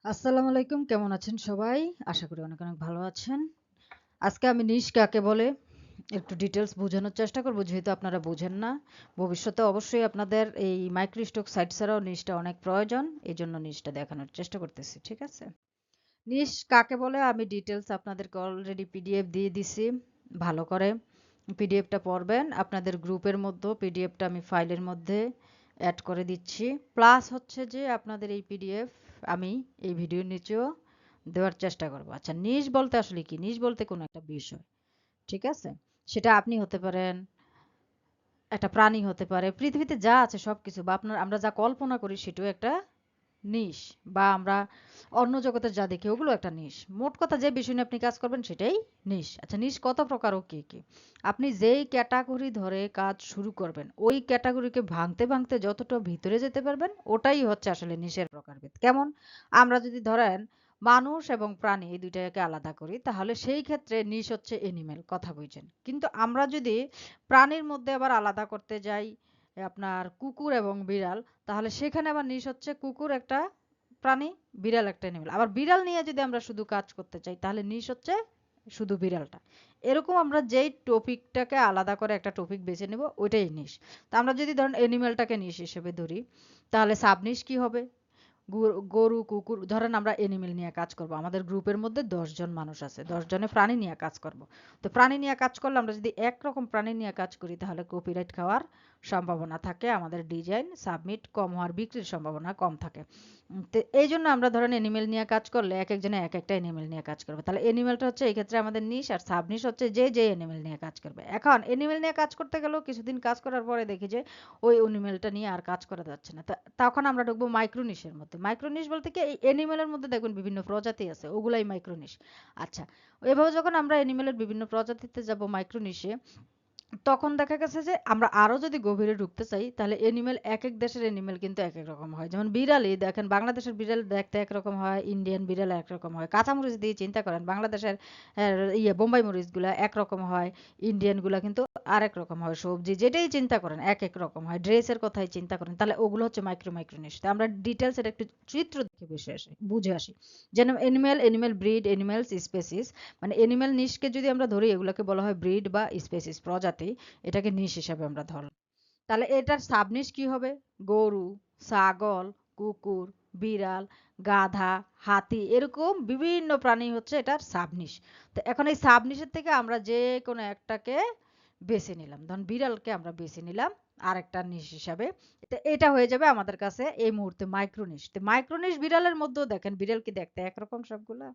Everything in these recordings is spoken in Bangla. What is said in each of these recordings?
আসসালামু আলাইকুম, কেমন আছেন সবাই? আশা করি অনেক অনেক ভালো আছেন। আজকে আমি নিশ কাকে বলে একটু ডিটেলস বোঝানোর চেষ্টা করব, যেহেতু আপনারা বোঝেন না। ভবিষ্যতে অবশ্যই আপনাদের এই মাইক্রো স্টক সাইট ছাড়াও নিশটা অনেক প্রয়োজন, এই জন্য নিশটা দেখানোর চেষ্টা করতেছি, ঠিক আছে? নিশ কাকে বলে আমি ডিটেলস আপনাদেরকে অলরেডি পিডিএফ দিয়ে দিছি। ভালো করে পিডিএফটা পড়বেন। আপনাদের গ্রুপের মধ্যে পিডিএফটা আমি ফাইলের মধ্যে অ্যাড করে দিচ্ছি। প্লাস হচ্ছে যে আপনাদের এই পিডিএফ আমি এই ভিডিওর নিচেও দেওয়ার চেষ্টা করব। আচ্ছা, নিশ বলতে আসলে কি? নিশ বলতে কোনো একটা বিষয়, ঠিক আছে? সেটা আপনি হতে পারেন, একটা প্রাণী হতে পারে, পৃথিবীতে যা আছে সবকিছু, বা আমরা যা কল্পনা করি সেটাও একটা নিশ, বা আমরা অন্য জগতের যা দেখি ওগুলো একটা নিশ। মোট কথা যে বিষয় নিয়ে আপনি কাজ করবেন সেটাই নিশ। আচ্ছা, নিশ কত প্রকার ও কি কি? আপনি যেই ক্যাটাগরি ধরে কাজ শুরু করবেন ওই ক্যাটাগরিকে ভাঙতে ভাঙতে যতটা ভিতরে যেতে পারবেন ওটাই হচ্ছে আসলে নিশের প্রকারভেদ। কেমন? আমরা যদি ধরেন মানুষ এবং প্রাণী এই দুইটাকে আলাদা করি তাহলে সেই ক্ষেত্রে নিশ হচ্ছে এনিম্যাল, কথা বুঝছেন? কিন্তু আমরা যদি প্রাণীর মধ্যে আবার আলাদা করতে যাই আপনার কুকুর এবং বিড়াল, তাহলে সেখানে আবার নিশ হচ্ছে কুকুর একটা প্রাণী, বিড়াল একটা অ্যানিমেল। আবার বিড়াল নিয়ে যদি আমরা শুধু কাজ করতে চাই তাহলে নিশ হচ্ছে শুধু বিড়ালটা। এরকম আমরা যেই টপিকটাকে আলাদা করে একটা টপিক বেছে নেব ওইটাই নিশ। তা আমরা যদি ধরেন অ্যানিমেলটাকে নিশ হিসেবে ধরি, তাহলে সাবনিশ কি হবে? গরু, কুকুর, ধরেন আমরা এনিমেল নিয়ে কাজ করব। আমাদের গ্রুপের মধ্যে ১০ জন মানুষ আছে। ১০ জনে প্রাণী নিয়ে কাজ করব। তো প্রাণী নিয়ে কাজ করলে আমরা যদি একরকম প্রাণী নিয়ে কাজ করি তাহলে কপিরাইট খাওয়ার সম্ভাবনা থাকে। আমাদের ডিজাইন সাবমিট কম হওয়ার, বিক্রির সম্ভাবনা কম থাকে। তো এইজন্য আমরা ধরেন এনিমেল নিয়ে কাজ করলে একেকজনে একেকটা এনিমেল নিয়ে কাজ করবে। তাহলে এনিমেলটা হচ্ছে এই ক্ষেত্রে আমাদের নিশ, আর সাবনিশ হচ্ছে যে এনিমেল নিয়ে কাজ করবে। এখন এনিমেল নিয়ে কাজ করতে গেলেও কিছুদিন কাজ করার পরে দেখি যে ওই অ্যানিমেলটা নিয়ে আর কাজ করা যাচ্ছে না। তখন আমরা ঢুকবো মাইক্রোনিশের মধ্যে। মাইক্রোনিশ বলতে কি, এই অ্যানিমেলের মধ্যে দেখবেন বিভিন্ন প্রজাতি আছে, ওগুলাই মাইক্রোনিশ। আচ্ছা, এভাবে যখন আমরা অ্যানিমেলের বিভিন্ন প্রজাতিতে যাব মাইক্রোনিশে, তখন দেখা গেছে যে আমরা আরো যদি গভীরে ঢুকতে চাই তাহলে এনিমেল, এক এক দেশের এনিমেল কিন্তু এক এক রকম হয়। যেমন বিড়ালই দেখেন, বাংলাদেশের বিড়াল দেখতে একরকম হয়, ইন্ডিয়ান বিড়াল একরকম হয়। কাঁচামরিচ দিয়ে চিন্তা করেন, বাংলাদেশের বোম্বাই মরিচগুলা একরকম হয়, ইন্ডিয়ানগুলা কিন্তু আরেক রকম হয়। সবজি যেটাই চিন্তা করেন এক এক রকম হয়। ড্রেসের কথাই চিন্তা করেন, তাহলে ওগুলো হচ্ছে মাইক্রোনিশ। তো আমরা ডিটেলস এটা একটু চিত্র দেখে বুঝে আসি। যেন animal, animal breed, animals species, মানে এনিম্যাল নিশকে যদি আমরা ধরি এগুলোকে বলা হয় ব্রিড বা স্পেসিস, প্রজাতি। এটাকে নিশ হিসাবে আমরা ধরলাম। তাহলে এটার সাবনিশ কি হবে? গরু, ছাগল, কুকুর, বিড়াল, গাধা, হাতি, এরকম বিভিন্ন প্রাণী হচ্ছে এটার সাবনিশ। তো এখন এই সাবনিশের থেকে আমরা যে কোনো একটাকে বেছে নিলাম। ধরুন বিড়ালকে আমরা বেছে নিলাম আরেকটা নিশ হিসাবে। তো এটা হয়ে যাবে আমাদের কাছে এই মুহূর্তে মাইক্রোনিশ। তো মাইক্রোনিশ বিড়ালের মধ্যেও দেখেন বিড়াল কি দেখতে একরকম সবগুলা?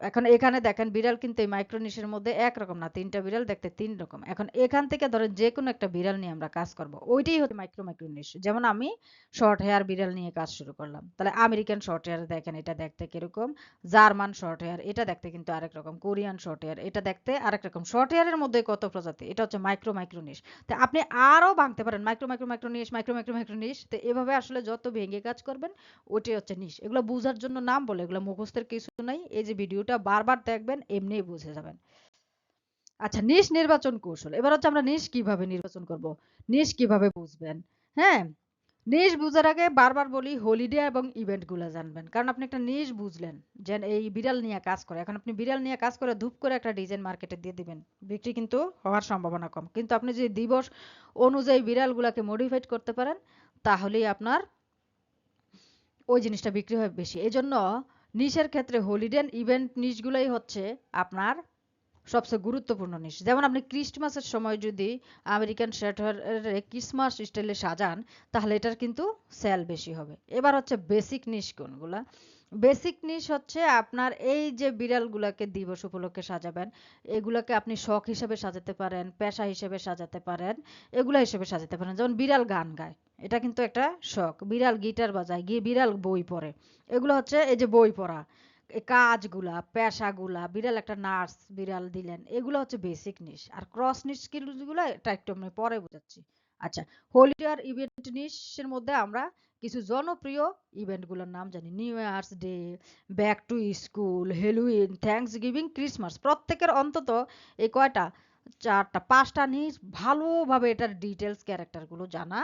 এখন এখানে দেখেন বিড়াল কিন্তু এই মাইক্রোনিশের মধ্যে একরকম না, তিনটা বিড়াল দেখতে তিন রকম। এখন এখান থেকে ধরেন যে কোনো একটা বিড়াল নিয়ে আমরা কাজ করব, ওইটাই হচ্ছে মাইক্রোনিশ। যেমন আমি শর্ট হেয়ার বিড়াল নিয়ে কাজ শুরু করলাম, তাহলে আমেরিকান শর্ট হেয়ার দেখেন এটা দেখতে কিরকম, জার্মান শর্ট হেয়ার এটা দেখতে কিন্তু আরেক রকম, কোরিয়ান শর্ট হেয়ার এটা দেখতে আরেক রকম। শর্ট হেয়ারের মধ্যে কত প্রজাতি, এটা হচ্ছে মাইক্রোনিশ। তো আপনি আরো ভাঙতে পারেন, মাইক্রোনিশ। তো এভাবে আসলে যত ভেঙে কাজ করবেন ওইটাই হচ্ছে নিশ। এগুলো বুঝার জন্য নাম বলে, এগুলো মুখস্থের কিছু নাই। এই যে ভিডিওটা বারবার দেখবেন এমনিই বুঝে যাবেন। আচ্ছা, নিশ নির্বাচন কৌশল। এবার হচ্ছে আমরা নিশ কিভাবে নির্বাচন করব, নিশ কিভাবে বুঝবেন? হ্যাঁ, নিশ বুঝার আগে বারবার বলি হলিডে এবং ইভেন্ট গুলা জানবেন। কারণ আপনি একটা নিশ বুঝলেন যে এই বিড়াল নিয়ে কাজ করে, এখন আপনি বিড়াল নিয়ে কাজ করে ধূপ করে একটা ডিজাইন মার্কেটে দিয়ে দিবেন, বিক্রি কিন্তু হওয়ার সম্ভাবনা কম। কিন্তু আপনি যদি দিবস অনুযায়ী বিড়ালগুলাকে মডিফাইড করতে পারেন তাহলেই আপনার ওই জিনিসটা বিক্রি হয় বেশি। এজন্য নিশের ক্ষেত্রে হলিডে এন্ড ইভেন্ট নিশগুলাই হচ্ছে আপনার সবচেয়ে গুরুত্বপূর্ণ নিশ। যেমন আপনি ক্রিসমাসের সময় যদি আমেরিকান শেটার ক্রিসমাস স্টাইলে সাজান তাহলে এটার কিন্তু সেল বেশি হবে। এবার হচ্ছে বেসিক নিশ কোনগুলা? বেসিক নিশ হচ্ছে আপনার এই যে বিড়ালগুলাকে দিবস উপলক্ষে সাজাবেন, এগুলাকে আপনি শখ হিসেবে সাজাতে পারেন, পেশা হিসেবে সাজাতে পারেন, এগুলা হিসেবে সাজাতে পারেন। যেমন বিড়াল গান গায়, এটা কিন্তু একটা শখ। বিড়াল গিটার বাজায়, বিড়াল বই পড়ে, এগুলো হচ্ছে এই যে বই পড়া। এই কাজগুলা, পেশাগুলা, বিড়াল একটা নার্স বিড়াল দিলেন, এগুলো হচ্ছে বেসিক নিশ। আর ক্রস নিশ স্কিলগুলো এটা একটু আমি পরে বোঝাচ্ছি। আচ্ছা, হলিডে আর ইভেন্ট নিশের মধ্যে আমরা কিছু জনপ্রিয় ইভেন্টগুলোর নাম জানি। New years day, back to school, Halloween, thanks giving, Christmas. প্রত্যেকের অন্তত এই কয়টা, চারটা পাঁচটা নিশ ভালোভাবে এটার ডিটেলস ক্যারেক্টারগুলো জানা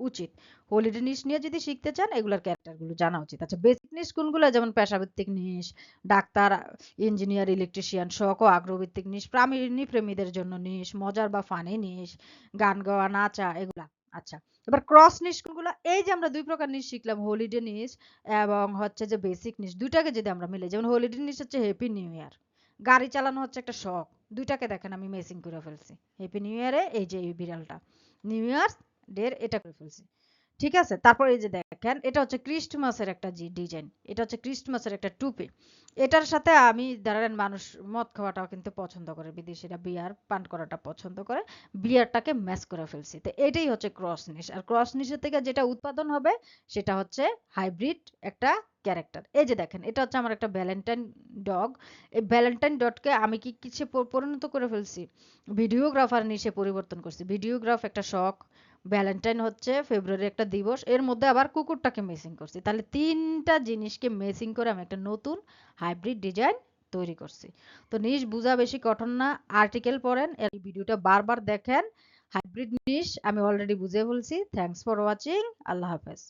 উচিত। হলিডে নিশ নিয়ে যদি শিখতে চান এগুলার ক্যারেক্টারগুলো জানা উচিত। আচ্ছা বেসিক নিশ কোনগুলো? যেমন পেশাভিত্তিক নিশ, ডাক্তার, ইঞ্জিনিয়ার, ইলেকট্রিশিয়ান, শখ ও আগ্রহভিত্তিক নিশ, প্রেমীদের জন্য নিশ, মজার বা ফানি নিশ, গান গাওয়া, নাচা এগুলা। আচ্ছা এবার ক্রস নিশ কোনগুলো? এই যে আমরা দুই প্রকার নিশ শিখলাম, হলিডে নিশ এবং হচ্ছে যে বেসিক নিশ, দুইটাকে যদি আমরা মিলে, যেমন হলিডে নিশ হচ্ছে হ্যাপি নিউ ইয়ার, গাড়ি চালানো হচ্ছে একটা শখ, দুইটাকে দেখেন আমি মেসিং করে ফেলছি। হ্যাপি নিউ ইয়ারে এই যে এই বিড়ালটা, নিউ ইয়ার ডের এটা করে ফেলছি। ঠিক আছে, তারপর এই যে দেখেন এটা হচ্ছে ক্রিস্টমাসের একটা ডিজাইন, এটা হচ্ছে ক্রিস্টমাসের একটা টুপি। এটার সাথে আমি ধরেন মানুষ মদ খাওয়াটাও কিন্তু পছন্দ করে, বিদেশিরা বিয়ার পান করাটা পছন্দ করে, বিয়ারটাকে ম্যাচ করে ফেলছি। তো এটাই হচ্ছে ক্রস নিশ। আর ক্রস নিশের থেকে যেটা উৎপাদন হবে সেটা হচ্ছে হাইব্রিড একটা ক্যারেক্টার। এই যে দেখেন এটা হচ্ছে আমার একটা ভ্যালেন্টাইন ডগ। এই ভ্যালেন্টাইন ডগকে আমি কি কিসে পরিণত করে ফেলছি? ভিডিওগ্রাফার নিশে পরিবর্তন করছি। ভিডিওগ্রাফ একটা শখ, ভ্যালেন্টাইন হচ্ছে ফেব্রুয়ারি একটা দিবস, এর মধ্যে আবার কুকুরটাকে মেসিং করছি। তাহলে তিনটা জিনিসকে মেসিং করে আমি একটা নতুন হাইব্রিড ডিজাইন তৈরি করছি। তো নিশ বুঝা বেশি কঠিন না, আর্টিকেল পড়েন, এই ভিডিওটা বারবার দেখেন। হাইব্রিড নিশ আমি অলরেডি বুঝে ফেলছি। Thanks for watching. আল্লাহ হাফেজ।